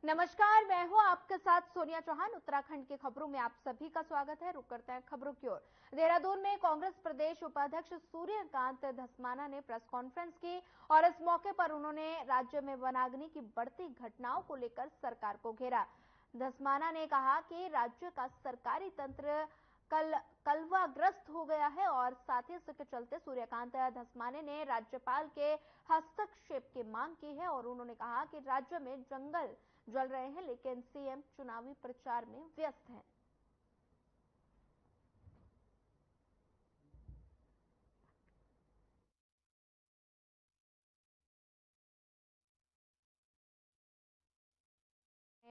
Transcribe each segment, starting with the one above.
नमस्कार, मैं हूं आपके साथ सोनिया चौहान। उत्तराखंड की खबरों में आप सभी का स्वागत है। रुक करते हैं खबरों की ओर। देहरादून में कांग्रेस प्रदेश उपाध्यक्ष सूर्यकांत धस्माना ने प्रेस कॉन्फ्रेंस की और इस मौके पर उन्होंने राज्य में वनाग्नि की बढ़ती घटनाओं को लेकर सरकार को घेरा। धस्माना ने कहा कि राज्य का सरकारी तंत्र कलवाग्रस्त हो गया है और साथ ही इसके चलते सूर्यकांत धस्माने ने राज्यपाल के हस्तक्षेप की मांग की है और उन्होंने कहा कि राज्य में जंगल जल रहे हैं लेकिन सीएम चुनावी प्रचार में व्यस्त हैं।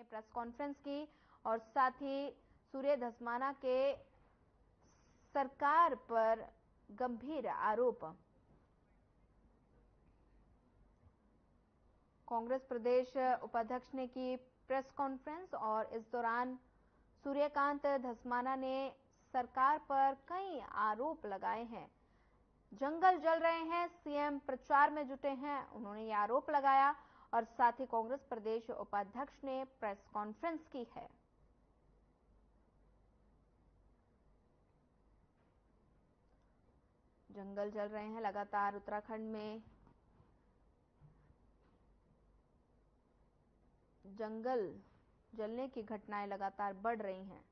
प्रेस कॉन्फ्रेंस की और साथ ही सूर्य धस्माना के सरकार पर गंभीर आरोप। कांग्रेस प्रदेश उपाध्यक्ष ने की प्रेस कॉन्फ्रेंस और इस दौरान सूर्यकांत धस्माना ने सरकार पर कई आरोप लगाए हैं। जंगल जल रहे हैं, सीएम प्रचार में जुटे हैं, उन्होंने ये आरोप लगाया और साथ ही कांग्रेस प्रदेश उपाध्यक्ष ने प्रेस कॉन्फ्रेंस की है। जंगल जल रहे हैं लगातार उत्तराखंड में, जंगल जलने की घटनाएं लगातार बढ़ रही हैं।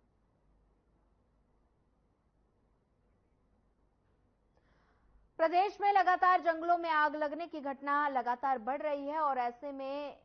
प्रदेश में लगातार जंगलों में आग लगने की घटना लगातार बढ़ रही है और ऐसे में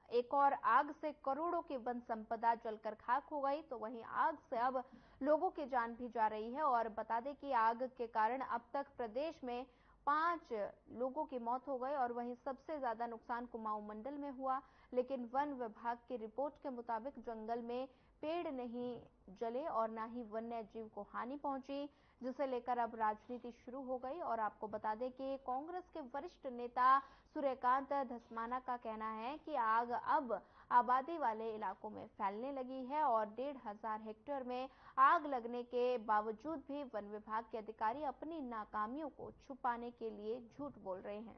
एक और आग से करोड़ों की वन संपदा जलकर खाक हो गई, तो वहीं आग से अब लोगों की जान भी जा रही है। और बता दें कि आग के कारण अब तक प्रदेश में 5 लोगों की मौत हो गई और वहीं सबसे ज्यादा नुकसान कुमाऊं मंडल में हुआ। लेकिन वन विभाग की रिपोर्ट के मुताबिक जंगल में पेड़ नहीं जले और न ही वन्य जीव को हानि पहुंची, जिसे लेकर अब राजनीति शुरू हो गई। और आपको बता दें कि कांग्रेस के वरिष्ठ नेता सूर्यकांत धस्माना का कहना है कि आग अब आबादी वाले इलाकों में फैलने लगी है और 1,500 हेक्टेयर में आग लगने के बावजूद भी वन विभाग के अधिकारी अपनी नाकामियों को छुपाने के लिए झूठ बोल रहे हैं।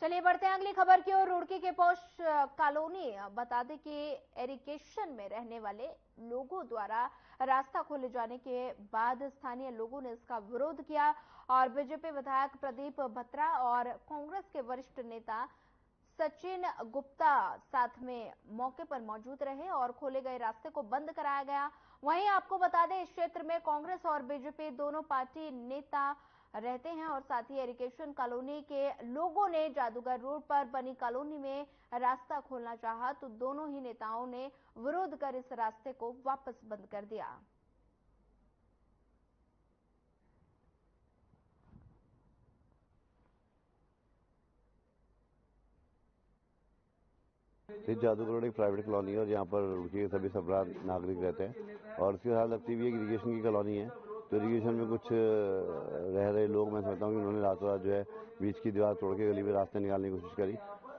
चलिए बढ़ते हैं अगली खबर की ओर। रुड़की के पौष कॉलोनी, बता दें कि एरिगेशन में रहने वाले लोगों द्वारा रास्ता खोले जाने के बाद स्थानीय लोगों ने इसका विरोध किया और बीजेपी विधायक प्रदीप बत्रा और कांग्रेस के वरिष्ठ नेता सचिन गुप्ता साथ में मौके पर मौजूद रहे और खोले गए रास्ते को बंद कराया गया। वहीं आपको बता दें इस क्षेत्र में कांग्रेस और बीजेपी दोनों पार्टी नेता रहते हैं और साथ ही एरिगेशन कॉलोनी के लोगों ने जादूगर रोड पर बनी कॉलोनी में रास्ता खोलना चाहा तो दोनों ही नेताओं ने विरोध कर इस रास्ते को वापस बंद कर दिया। जादूगर रोड एक प्राइवेट कॉलोनी है और यहाँ पर रुड़की के सभी सम्राट नागरिक रहते हैं और इसके साथ लगती हुई एक इरीगेशन की कॉलोनी है। तो इरीगेशन में कुछ रह रहे लोग, मैं समझता हूँ कि उन्होंने रातों रात जो है बीच की दीवार तोड़ के गली में रास्ते निकालने की कोशिश करी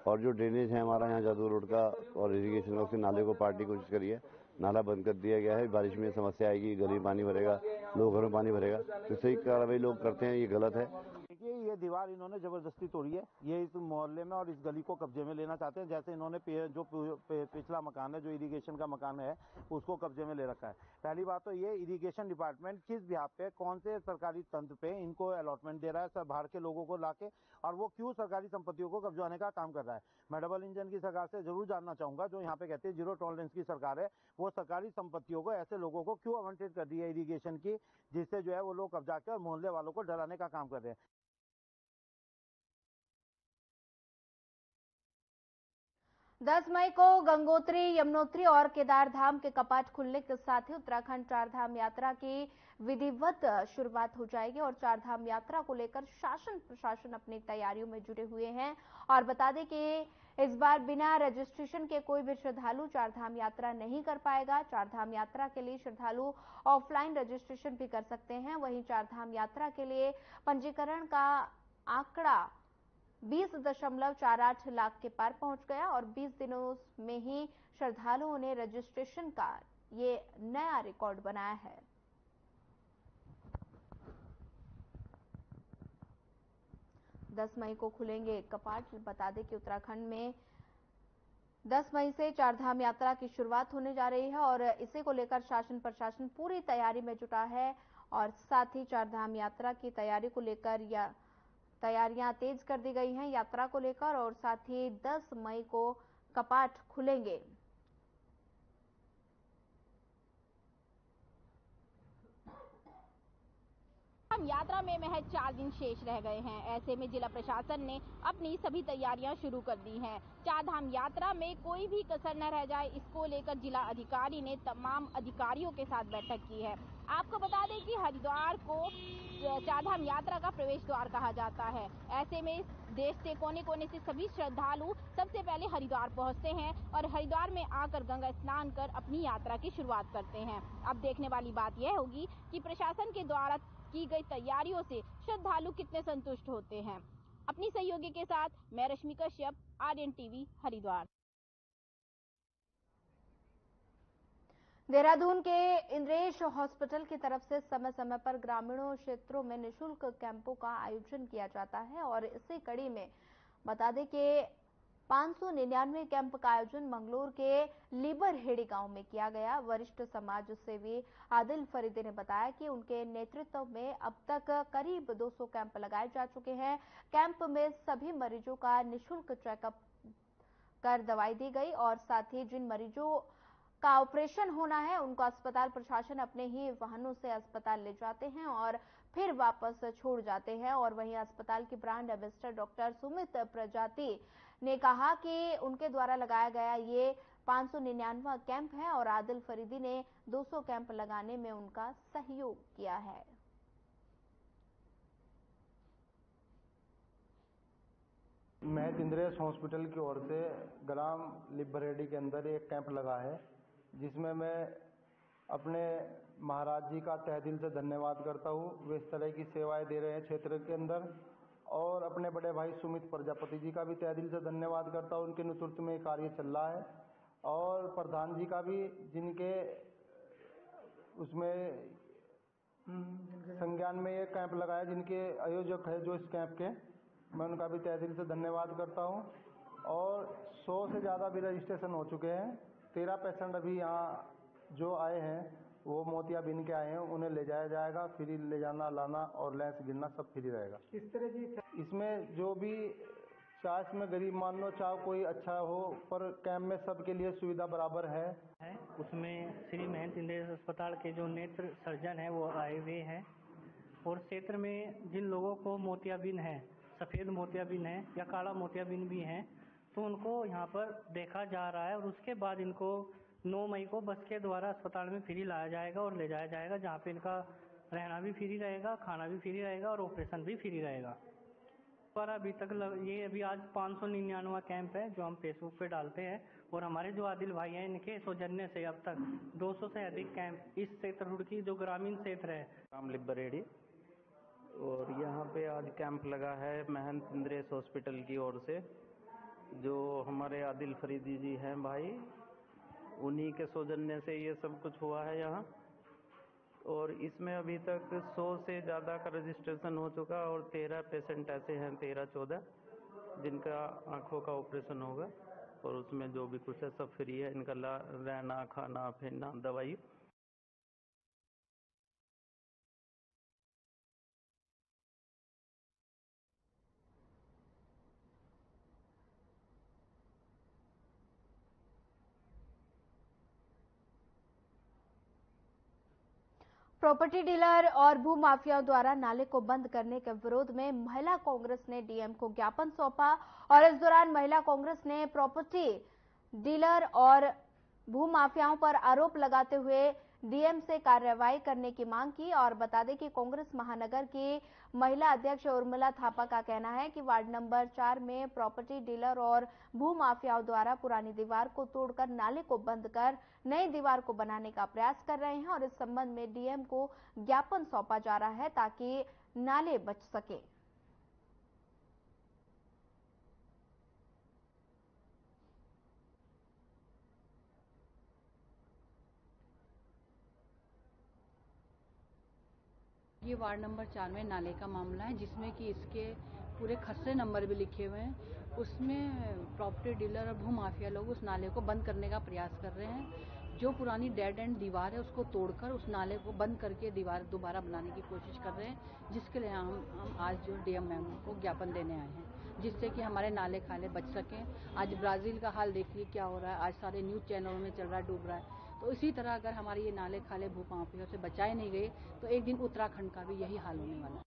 और जो ड्रेनेज है हमारा यहाँ जादूगर रोड का और इरीगेशन का, उसके नाले को पाटने की कोशिश करी है। नाला बंद कर दिया गया है। बारिश में समस्या आएगी, गली में पानी भरेगा, लोग घरों में पानी भरेगा, तो सही कार्रवाई लोग करते हैं, ये गलत है। देखिए, ये दीवार इन्होंने जबरदस्ती तोड़ी है। ये इस मोहल्ले में और इस गली को कब्जे में लेना चाहते हैं। जैसे इन्होंने जो पिछला मकान है, जो इरिगेशन का मकान है, उसको कब्जे में ले रखा है। पहली बात तो ये इरिगेशन डिपार्टमेंट किस बिहाफ पे, कौन से सरकारी तंत्र पे इनको अलॉटमेंट दे रहा है बाहर के लोगों को लाके, और वो क्यों सरकारी संपत्तियों को कब्जाने का काम कर रहा है। मैं डबल इंजन की सरकार से जरूर जानना चाहूंगा, जो यहाँ पे कहते हैं जीरो टॉलरेंस की सरकार है, वो सरकारी संपत्तियों को ऐसे लोगों को क्यों आवंटित कर दी है इरिगेशन की, जिससे जो है वो लोग कब्जा के और मोहल्ले वालों को डराने का काम कर रहे हैं। 10 मई को गंगोत्री, यमुनोत्री और केदारधाम के कपाट खुलने के साथ ही उत्तराखंड चारधाम यात्रा की विधिवत शुरुआत हो जाएगी और चारधाम यात्रा को लेकर शासन प्रशासन अपनी तैयारियों में जुटे हुए हैं। और बता दें कि इस बार बिना रजिस्ट्रेशन के कोई भी श्रद्धालु चारधाम यात्रा नहीं कर पाएगा। चारधाम यात्रा के लिए श्रद्धालु ऑफलाइन रजिस्ट्रेशन भी कर सकते हैं। वहीं चारधाम यात्रा के लिए पंजीकरण का आंकड़ा 20.48 लाख के पार पहुंच गया और 20 दिनों में ही श्रद्धालुओं ने रजिस्ट्रेशन का ये नया रिकॉर्ड बनाया है। दस मई को खुलेंगे कपाट। बता दें कि उत्तराखंड में 10 मई से चारधाम यात्रा की शुरुआत होने जा रही है और इसी को लेकर शासन प्रशासन पूरी तैयारी में जुटा है और साथ ही चारधाम यात्रा की तैयारी को लेकर तैयारियां तेज कर दी गई हैं यात्रा को लेकर और साथ ही 10 मई को कपाट खुलेंगे। हम यात्रा में महज 4 दिन शेष रह गए हैं। ऐसे में जिला प्रशासन ने अपनी सभी तैयारियां शुरू कर दी हैं। चारधाम यात्रा में कोई भी कसर न रह जाए, इसको लेकर जिला अधिकारी ने तमाम अधिकारियों के साथ बैठक की है। आपको बता दें कि हरिद्वार को चारधाम यात्रा का प्रवेश द्वार कहा जाता है। ऐसे में देश के कोने कोने से सभी श्रद्धालु सबसे पहले हरिद्वार पहुंचते हैं और हरिद्वार में आकर गंगा स्नान कर अपनी यात्रा की शुरुआत करते हैं। अब देखने वाली बात यह होगी कि प्रशासन के द्वारा की गई तैयारियों से श्रद्धालु कितने संतुष्ट होते हैं। अपनी सहयोगी के साथ मैं रश्मि कश्यप, आर्यन टीवी, हरिद्वार। देहरादून के इंद्रेश हॉस्पिटल की तरफ से समय समय पर ग्रामीणों क्षेत्रों में निःशुल्क कैंपों का आयोजन किया जाता है और इसी कड़ी में बता दें कि 599 कैंप का आयोजन मंगलोर के लीबरहेड़ी गांव में किया गया। वरिष्ठ समाज सेवी आदिल फरीदी ने बताया कि उनके नेतृत्व में अब तक करीब 200 कैंप लगाए जा चुके हैं। कैंप में सभी मरीजों का निःशुल्क चेकअप कर दवाई दी गई और साथ ही जिन मरीजों का ऑपरेशन होना है उनको अस्पताल प्रशासन अपने ही वाहनों से अस्पताल ले जाते हैं और फिर वापस छोड़ जाते हैं। और वहीं अस्पताल की ब्रांड एम्बेसडर डॉक्टर सुमित प्रजाति ने कहा कि उनके द्वारा लगाया गया ये 599वां कैंप है और आदिल फरीदी ने 200 कैंप लगाने में उनका सहयोग किया है। महज इंद्रेश हॉस्पिटल की ओर से ग्राम लीबरहेड़ी के अंदर एक कैंप लगा है, जिसमें मैं अपने महाराज जी का तहे दिल से धन्यवाद करता हूँ। वे इस तरह की सेवाएं दे रहे हैं क्षेत्र के अंदर, और अपने बड़े भाई सुमित प्रजापति जी का भी तहे दिल से धन्यवाद करता हूँ। उनके नेतृत्व में कार्य चल रहा है और प्रधान जी का भी, जिनके उसमें संज्ञान में ये कैंप लगाया, जिनके आयोजक है जो इस कैंप के, मैं उनका भी तहे दिल से धन्यवाद करता हूँ। और 100 से ज़्यादा भी रजिस्ट्रेशन हो चुके हैं। 13 पेशेंट अभी यहाँ जो आए हैं वो मोतियाबिंद के आए हैं, उन्हें ले जाया जाएगा। फ्री ले जाना लाना और लेंस गिरना सब फ्री रहेगा। इस तरह की इसमें जो भी चाहे इसमें गरीब मान लो, चाहे कोई अच्छा हो, पर कैंप में सबके लिए सुविधा बराबर है। उसमें श्री महंत इंद्रेश अस्पताल के जो नेत्र सर्जन है वो आए हुए हैं और क्षेत्र में जिन लोगों को मोतियाबिंद है, सफ़ेद मोतियाबिंद है या काला मोतियाबिंद भी है, तो उनको यहाँ पर देखा जा रहा है और उसके बाद इनको 9 मई को बस के द्वारा अस्पताल में फ्री लाया जाएगा और ले जाया जाएगा, जहाँ पे इनका रहना भी फ्री रहेगा, खाना भी फ्री रहेगा और ऑपरेशन भी फ्री रहेगा। पर अभी तक ये अभी आज 599वां कैंप है जो हम फेसबुक पे डालते हैं और हमारे जो आदिल भाई हैं इनके सौजन्य से अब तक 200 से अधिक कैंप इस क्षेत्र रुड़की जो ग्रामीण क्षेत्र है ग्राम लीबरहेड़ी, और यहाँ पे आज कैंप लगा है महंत इंद्रेश हॉस्पिटल की ओर से। जो हमारे आदिल फरीदी जी हैं भाई, उन्हीं के सौजन्य से ये सब कुछ हुआ है यहाँ। और इसमें अभी तक 100 से ज़्यादा का रजिस्ट्रेशन हो चुका और 13 पेशेंट ऐसे हैं, 13-14 जिनका आँखों का ऑपरेशन होगा और उसमें जो भी कुछ है सब फ्री है। इनका रहना, खाना, पीना, दवाई। प्रॉपर्टी डीलर और भूमाफियाओं द्वारा नाले को बंद करने के विरोध में महिला कांग्रेस ने डीएम को ज्ञापन सौंपा और इस दौरान महिला कांग्रेस ने प्रॉपर्टी डीलर और भूमाफियाओं पर आरोप लगाते हुए डीएम से कार्रवाई करने की मांग की। और बता दें कि कांग्रेस महानगर की महिला अध्यक्ष उर्मिला थापा का कहना है कि वार्ड नंबर 4 में प्रॉपर्टी डीलर और भूमाफियाओं द्वारा पुरानी दीवार को तोड़कर नाले को बंद कर नई दीवार को बनाने का प्रयास कर रहे हैं और इस संबंध में डीएम को ज्ञापन सौंपा जा रहा है ताकि नाले बच सके। ये वार्ड नंबर 4 में नाले का मामला है, जिसमें कि इसके पूरे खसरे नंबर भी लिखे हुए हैं। उसमें प्रॉपर्टी डीलर और भूमाफिया लोग उस नाले को बंद करने का प्रयास कर रहे हैं। जो पुरानी डेड एंड दीवार है उसको तोड़कर उस नाले को बंद करके दीवार दोबारा बनाने की कोशिश कर रहे हैं, जिसके लिए हम आज जो डीएम मैम को ज्ञापन देने आए हैं, जिससे कि हमारे नाले खाले बच सकें। आज ब्राजील का हाल देखिए क्या हो रहा है, आज सारे न्यूज़ चैनलों में चल रहा है, डूब रहा है। तो इसी तरह अगर हमारे ये नाले खाले भूमाफिया से बचाए नहीं गए तो एक दिन उत्तराखंड का भी यही हाल होने वाला है।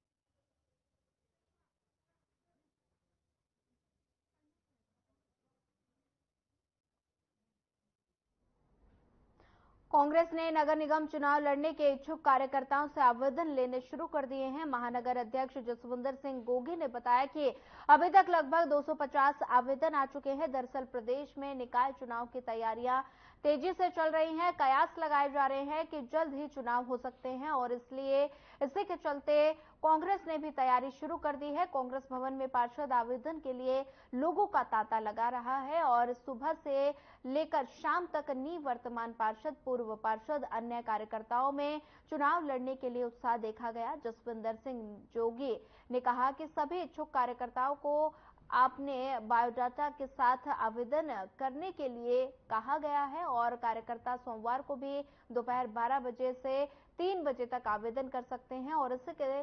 कांग्रेस ने नगर निगम चुनाव लड़ने के इच्छुक कार्यकर्ताओं से आवेदन लेने शुरू कर दिए हैं। महानगर अध्यक्ष जसविंदर सिंह गोगी ने बताया कि अभी तक लगभग 250 आवेदन आ चुके हैं। दरअसल प्रदेश में निकाय चुनाव की तैयारियां तेजी से चल रही हैं। कयास लगाए जा रहे हैं कि जल्द ही चुनाव हो सकते हैं और इसलिए इसी के चलते कांग्रेस ने भी तैयारी शुरू कर दी है। कांग्रेस भवन में पार्षद आवेदन के लिए लोगों का तांता लगा रहा है और सुबह से लेकर शाम तक निवर्तमान पार्षद, पूर्व पार्षद, अन्य कार्यकर्ताओं में चुनाव लड़ने के लिए उत्साह देखा गया। जसविंदर सिंह जोगी ने कहा कि सभी इच्छुक कार्यकर्ताओं को आपने बायोडाटा के साथ आवेदन करने के लिए कहा गया है और कार्यकर्ता सोमवार को भी दोपहर 12 बजे से 3 बजे तक आवेदन कर सकते हैं और इसके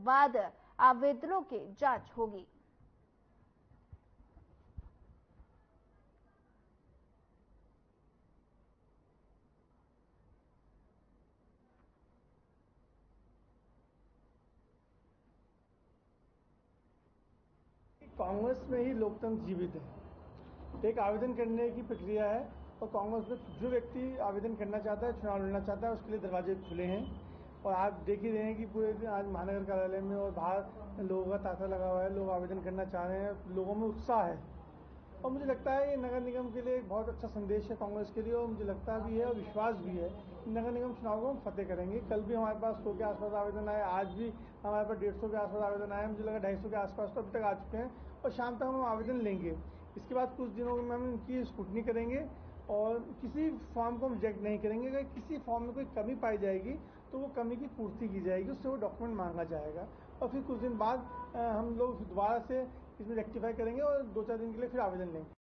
बाद आवेदनों की जांच होगी। कांग्रेस में ही लोकतंत्र जीवित है। एक आवेदन करने की प्रक्रिया है और कांग्रेस में जो व्यक्ति आवेदन करना चाहता है, चुनाव लड़ना चाहता है, उसके लिए दरवाजे खुले हैं। और आप देख ही रहे हैं कि पूरे दिन आज महानगर कार्यालय में और बाहर लोगों का तांता लगा हुआ है, लोग आवेदन करना चाह रहे हैं, लोगों में उत्साह है। और मुझे लगता है ये नगर निगम के लिए एक बहुत अच्छा संदेश है कांग्रेस के लिए और मुझे लगता भी है और विश्वास भी है कि नगर निगम चुनाव को हम फतेह करेंगे। कल भी हमारे पास 100 के आसपास आवेदन आए, आज भी हमारे पास 150 के आसपास आवेदन आए, मुझे लगा 250 के आसपास तो अभी तक आ चुके हैं और शाम तक हम आवेदन लेंगे। इसके बाद कुछ दिनों में हम इनकी स्क्रूटनी करेंगे और किसी फॉर्म को हम रिजेक्ट नहीं करेंगे। अगर किसी फॉर्म में कोई कमी पाई जाएगी तो वो कमी की पूर्ति की जाएगी, उससे वो डॉक्यूमेंट मांगा जाएगा और फिर कुछ दिन बाद हम लोग दोबारा से इसमें रेक्टिफाई करेंगे और 2-4 दिन के लिए फिर आवेदन लेंगे।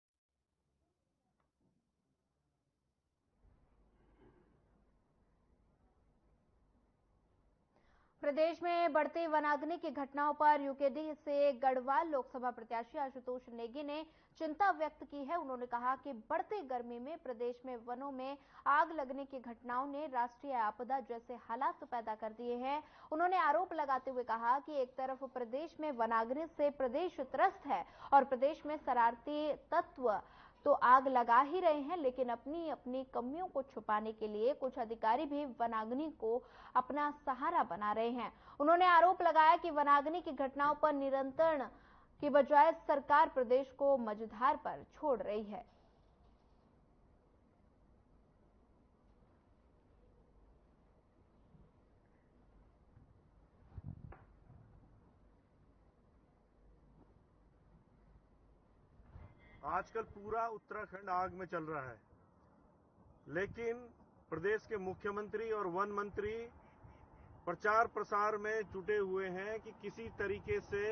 प्रदेश में बढ़ती वनाग्नि की घटनाओं पर यूकेडी से गढ़वाल लोकसभा प्रत्याशी आशुतोष नेगी ने चिंता व्यक्त की है। उन्होंने कहा कि बढ़ती गर्मी में प्रदेश में वनों में आग लगने की घटनाओं ने राष्ट्रीय आपदा जैसे हालात पैदा कर दिए हैं। उन्होंने आरोप लगाते हुए कहा कि एक तरफ प्रदेश में वनाग्नि से प्रदेश त्रस्त है और प्रदेश में शरारती तत्व तो आग लगा ही रहे हैं, लेकिन अपनी अपनी कमियों को छुपाने के लिए कुछ अधिकारी भी वनाग्नि को अपना सहारा बना रहे हैं। उन्होंने आरोप लगाया कि वनाग्नि की घटनाओं पर नियंत्रण की बजाय सरकार प्रदेश को मझधार पर छोड़ रही है। आजकल पूरा उत्तराखंड आग में चल रहा है, लेकिन प्रदेश के मुख्यमंत्री और वन मंत्री प्रचार प्रसार में जुटे हुए हैं कि किसी तरीके से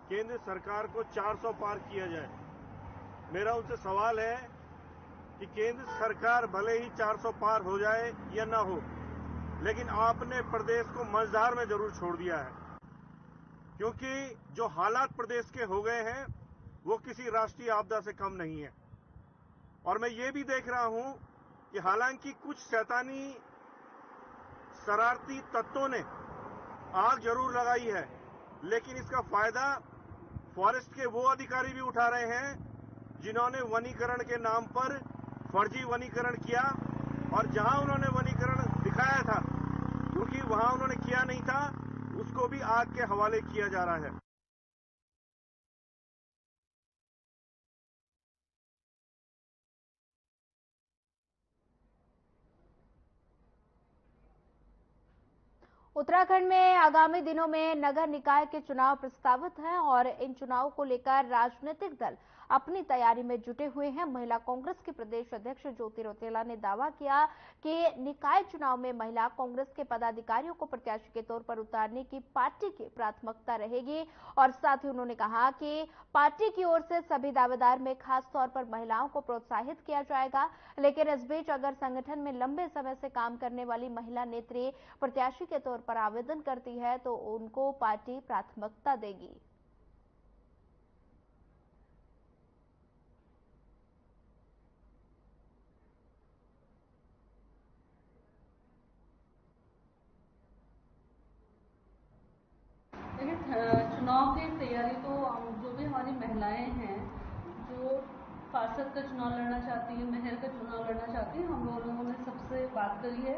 केंद्र सरकार को 400 पार किया जाए। मेरा उनसे सवाल है कि केंद्र सरकार भले ही 400 पार हो जाए या ना हो, लेकिन आपने प्रदेश को मझधार में जरूर छोड़ दिया है, क्योंकि जो हालात प्रदेश के हो गए हैं वो किसी राष्ट्रीय आपदा से कम नहीं है। और मैं ये भी देख रहा हूं कि हालांकि कुछ शैतानी शरारती तत्वों ने आग जरूर लगाई है, लेकिन इसका फायदा फॉरेस्ट के वो अधिकारी भी उठा रहे हैं जिन्होंने वनीकरण के नाम पर फर्जी वनीकरण किया और जहां उन्होंने वनीकरण दिखाया था, क्योंकि वहां उन्होंने किया नहीं था, उसको भी आग के हवाले किया जा रहा है। उत्तराखंड में आगामी दिनों में नगर निकाय के चुनाव प्रस्तावित हैं और इन चुनावों को लेकर राजनीतिक दल अपनी तैयारी में जुटे हुए हैं। महिला कांग्रेस की प्रदेश अध्यक्ष ज्योति रौतेला ने दावा किया कि निकाय चुनाव में महिला कांग्रेस के पदाधिकारियों को प्रत्याशी के तौर पर उतारने की पार्टी की प्राथमिकता रहेगी और साथ ही उन्होंने कहा कि पार्टी की ओर से सभी दावेदार में खास तौर पर महिलाओं को प्रोत्साहित किया जाएगा। लेकिन इस बीच अगर संगठन में लंबे समय से काम करने वाली महिला नेत्री प्रत्याशी के तौर पर आवेदन करती है तो उनको पार्टी प्राथमिकता देगी। चुनाव की तैयारी तो जो भी हमारी महिलाएं हैं जो पार्षद का चुनाव लड़ना चाहती है, मेयर का चुनाव लड़ना चाहती है, हम लोगों ने सबसे बात करी है।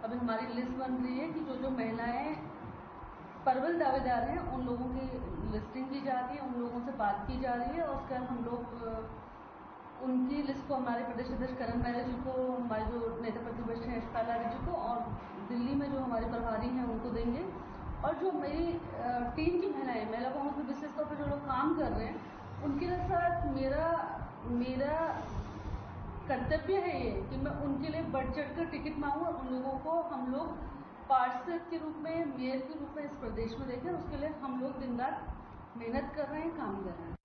अभी हमारी लिस्ट बन रही है कि जो महिलाएं प्रबल दावेदार हैं उन लोगों की लिस्टिंग की जा रही है, उन लोगों से बात की जा रही है और उसके बाद हम लोग उनकी लिस्ट को हमारे प्रदेश अध्यक्ष करण मैरे जी को, हमारे जो नेता प्रतिपक्ष हैं यशपाल आर्य जी को और दिल्ली में जो हमारे प्रभारी हैं उनको देंगे। और जो मेरी टीम की महिलाएं, महिला कांग्रेस में विशेष तौर पर जो लोग काम कर रहे हैं उनके साथ मेरा कर्तव्य है ये कि मैं उनके लिए बढ़ चढ़ कर टिकट मांगूं और उन लोगों को हम लोग पार्षद के रूप में, मेयर के रूप में इस प्रदेश में देखें। उसके लिए हम लोग दिन रात मेहनत कर रहे हैं, काम कर रहे हैं।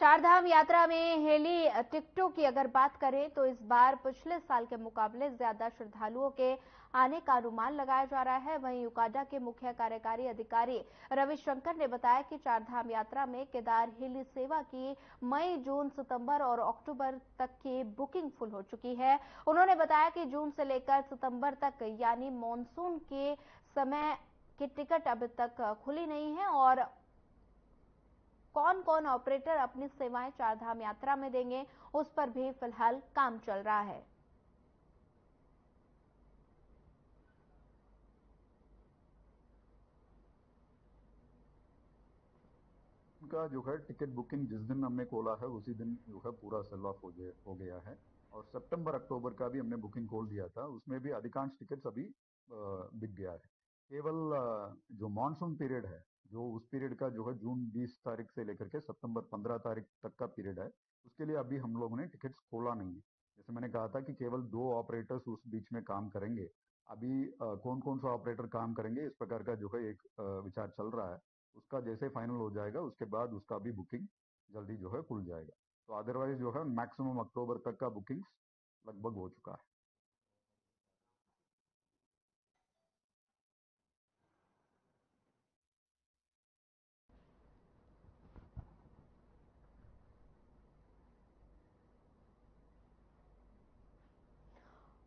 चारधाम यात्रा में हेली टिकटों की अगर बात करें तो इस बार पिछले साल के मुकाबले ज्यादा श्रद्धालुओं के आने का अनुमान लगाया जा रहा है। वहीं यूकाडा के मुख्य कार्यकारी अधिकारी रविशंकर ने बताया कि चारधाम यात्रा में केदार हेली सेवा की मई, जून, सितंबर और अक्टूबर तक की बुकिंग फुल हो चुकी है। उन्होंने बताया कि जून से लेकर सितंबर तक यानी मानसून के समय की टिकट अभी तक खुली नहीं है और कौन कौन ऑपरेटर अपनी सेवाएं चारधाम यात्रा में देंगे उस पर भी फिलहाल काम चल रहा है। उनका जो है टिकट बुकिंग जिस दिन हमने खोला है उसी दिन जो है पूरा सेल ऑफ हो गया है और सितंबर अक्टूबर का भी हमने बुकिंग खोल दिया था, उसमें भी अधिकांश टिकट्स अभी बिक गया है। केवल जो मानसून पीरियड है, जो उस पीरियड का जो है जून 20 तारीख से लेकर के सितंबर 15 तारीख तक का पीरियड है, उसके लिए अभी हम लोगों ने टिकट्स खोला नहीं है। जैसे मैंने कहा था कि केवल 2 ऑपरेटर्स उस बीच में काम करेंगे। अभी कौन कौन सा ऑपरेटर काम करेंगे इस प्रकार का जो है एक विचार चल रहा है। उसका जैसे फाइनल हो जाएगा उसके बाद उसका भी बुकिंग जल्दी जो है खुल जाएगा। तो अदरवाइज जो है मैक्सिमम अक्टूबर तक का बुकिंग्स लगभग हो चुका है।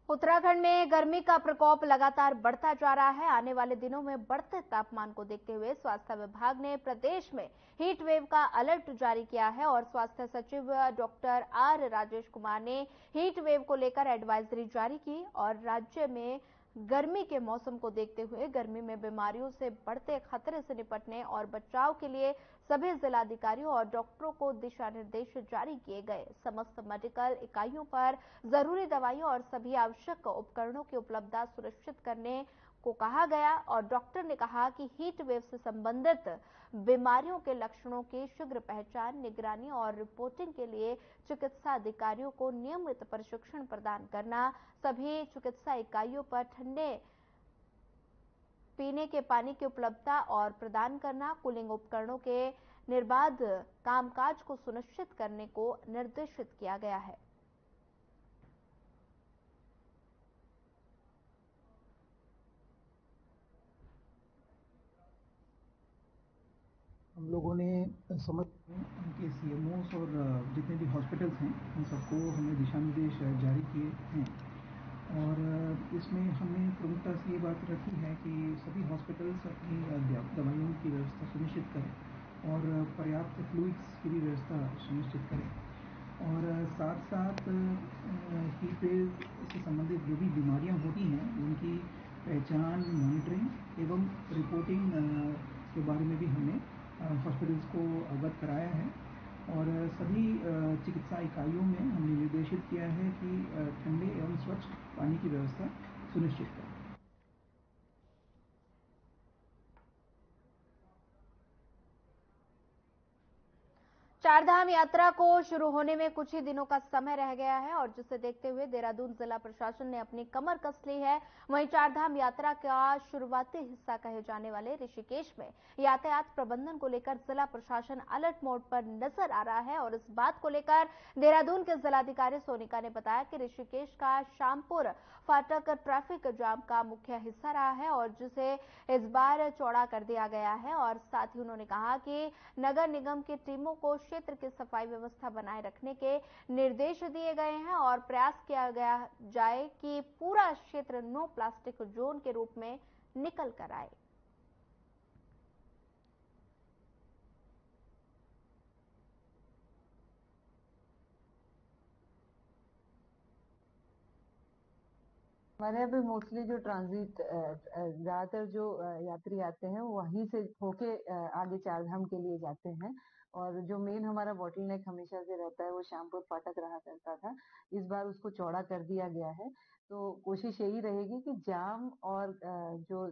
उत्तराखंड में गर्मी का प्रकोप लगातार बढ़ता जा रहा है। आने वाले दिनों में बढ़ते तापमान को देखते हुए स्वास्थ्य विभाग ने प्रदेश में हीट वेव का अलर्ट जारी किया है और स्वास्थ्य सचिव डॉक्टर आर राजेश कुमार ने हीट वेव को लेकर एडवाइजरी जारी की और राज्य में गर्मी के मौसम को देखते हुए गर्मी में बीमारियों से बढ़ते खतरे से निपटने और बचाव के लिए सभी जिलाधिकारियों और डॉक्टरों को दिशा निर्देश जारी किए गए। समस्त मेडिकल इकाइयों पर जरूरी दवाइयों और सभी आवश्यक उपकरणों की उपलब्धता सुनिश्चित करने को कहा गया और डॉक्टर ने कहा कि हीट वेव से संबंधित बीमारियों के लक्षणों की शीघ्र पहचान, निगरानी और रिपोर्टिंग के लिए चिकित्सा अधिकारियों को नियमित प्रशिक्षण प्रदान करना, सभी चिकित्सा इकाइयों पर ठंडे पीने के पानी की उपलब्धता और प्रदान करना, कूलिंग उपकरणों के निर्बाध कामकाज को सुनिश्चित करने को निर्देशित किया गया है। हम लोगों ने समस्त उनके सीएमओस और जितने भी हॉस्पिटल्स हैं उन सबको हमने दिशा निर्देश जारी किए हैं और इसमें हमने प्रमुखता से ये बात रखी है कि सभी हॉस्पिटल्स अपनी दवाइयों की व्यवस्था सुनिश्चित करें और पर्याप्त फ्लूइड्स की भी व्यवस्था सुनिश्चित करें और साथ साथ हीट वेव से संबंधित जो भी बीमारियां होती हैं उनकी पहचान, मॉनिटरिंग एवं रिपोर्टिंग के बारे में भी हमने हॉस्पिटल्स को अवगत कराया है और सभी चिकित्सा इकाइयों में हमने निर्देशित किया है कि ठंडे एवं स्वच्छ पानी की व्यवस्था सुनिश्चित करें। चारधाम यात्रा को शुरू होने में कुछ ही दिनों का समय रह गया है और जिसे देखते हुए देहरादून जिला प्रशासन ने अपनी कमर कस ली है। वहीं चारधाम यात्रा का शुरुआती हिस्सा कहे जाने वाले ऋषिकेश में यातायात प्रबंधन को लेकर जिला प्रशासन अलर्ट मोड पर नजर आ रहा है और इस बात को लेकर देहरादून के जिलाधिकारी सोनिका ने बताया कि ऋषिकेश का शामपुर फाटक ट्रैफिक जाम का मुख्य हिस्सा रहा है और जिसे इस बार चौड़ा कर दिया गया है और साथ ही उन्होंने कहा कि नगर निगम की टीमों को क्षेत्र की सफाई व्यवस्था बनाए रखने के निर्देश दिए गए हैं और प्रयास किया गया जाए कि पूरा क्षेत्र नो प्लास्टिक जोन के रूप में निकल कर आए। हमारे यहाँ पे मोस्टली जो ट्रांजिट ज्यादातर जो यात्री आते हैं वहीं से होके आगे चारधाम के लिए जाते हैं और जो मेन हमारा बॉटलनेक हमेशा से रहता है वो शामपुर फाटक रहा करता था। इस बार उसको चौड़ा कर दिया गया है तो कोशिश यही रहेगी कि जाम और जो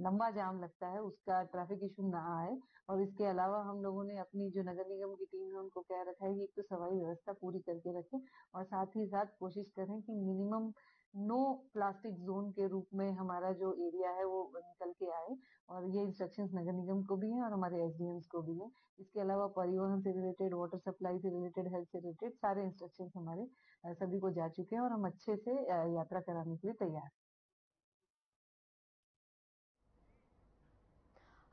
लंबा जाम लगता है उसका ट्रैफिक इशू ना आए। और इसके अलावा हम लोगों ने अपनी जो नगर निगम की टीम है उनको कह रखा है कि एक तो सफाई व्यवस्था पूरी करके रखें और साथ ही साथ कोशिश करें कि मिनिमम नो प्लास्टिक जोन के रूप में हमारा जो एरिया है वो निकल के आए। और ये इंस्ट्रक्शंस नगर निगम को भी हैं और हमारे एसडीएम्स को भी हैं। इसके अलावा परिवहन से रिलेटेड, वाटर सप्लाई से रिलेटेड, हेल्थ से रिलेटेड सारे इंस्ट्रक्शंस हमारे सभी को जा चुके हैं और हम अच्छे से यात्रा कराने के लिए तैयार हैं।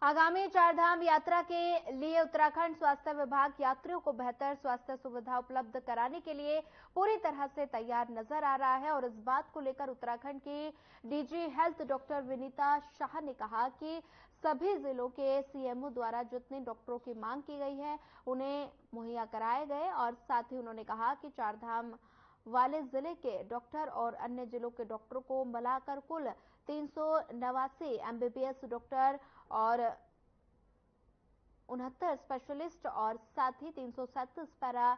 आगामी चारधाम यात्रा के लिए उत्तराखंड स्वास्थ्य विभाग यात्रियों को बेहतर स्वास्थ्य सुविधा उपलब्ध कराने के लिए पूरी तरह से तैयार नजर आ रहा है और इस बात को लेकर उत्तराखंड की DG health doctor Vinita Shah ने कहा कि सभी जिलों के सीएमओ द्वारा जितने डॉक्टरों की मांग की गई है उन्हें मुहैया कराए गए और साथ ही उन्होंने कहा कि चारधाम वाले जिले के डॉक्टर और अन्य जिलों के डॉक्टरों को मिलाकर कुल 389 एमबीबीएस डॉक्टर और 69 स्पेशलिस्ट और साथ ही 337 पैरा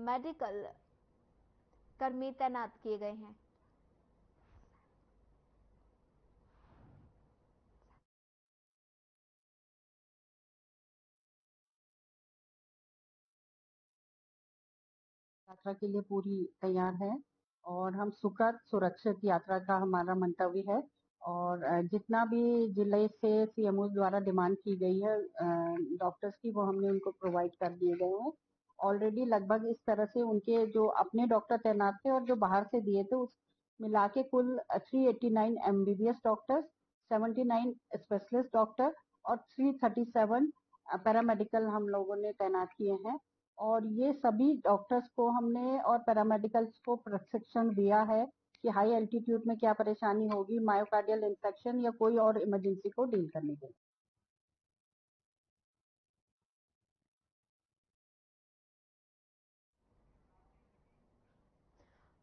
मेडिकल कर्मी तैनात किए गए हैं। यात्रा के लिए पूरी तैयार है और हम सुखद सुरक्षित यात्रा का हमारा मंतव्य है और जितना भी जिले से सीएमओ द्वारा डिमांड की गई है डॉक्टर्स की वो हमने उनको प्रोवाइड कर दिए गए हैं। ऑलरेडी लगभग इस तरह से उनके जो अपने डॉक्टर तैनात थे और जो बाहर से दिए थे उस मिला के कुल 389 एमबीबीएस डॉक्टर्स, 79 स्पेशलिस्ट डॉक्टर और 337 पैरामेडिकल हम लोगों ने तैनात किए हैं। और ये सभी डॉक्टर्स को हमने और पैरामेडिकल्स को प्रशिक्षण दिया है कि हाई एल्टीट्यूड में क्या परेशानी होगी, मायोकार्डियल इंफेक्शन या कोई और इमरजेंसी को डील करने के लिए।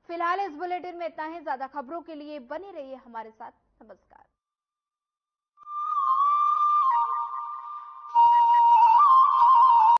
फिलहाल इस बुलेटिन में इतना ही। ज्यादा खबरों के लिए बने रहिए हमारे साथ। नमस्कार।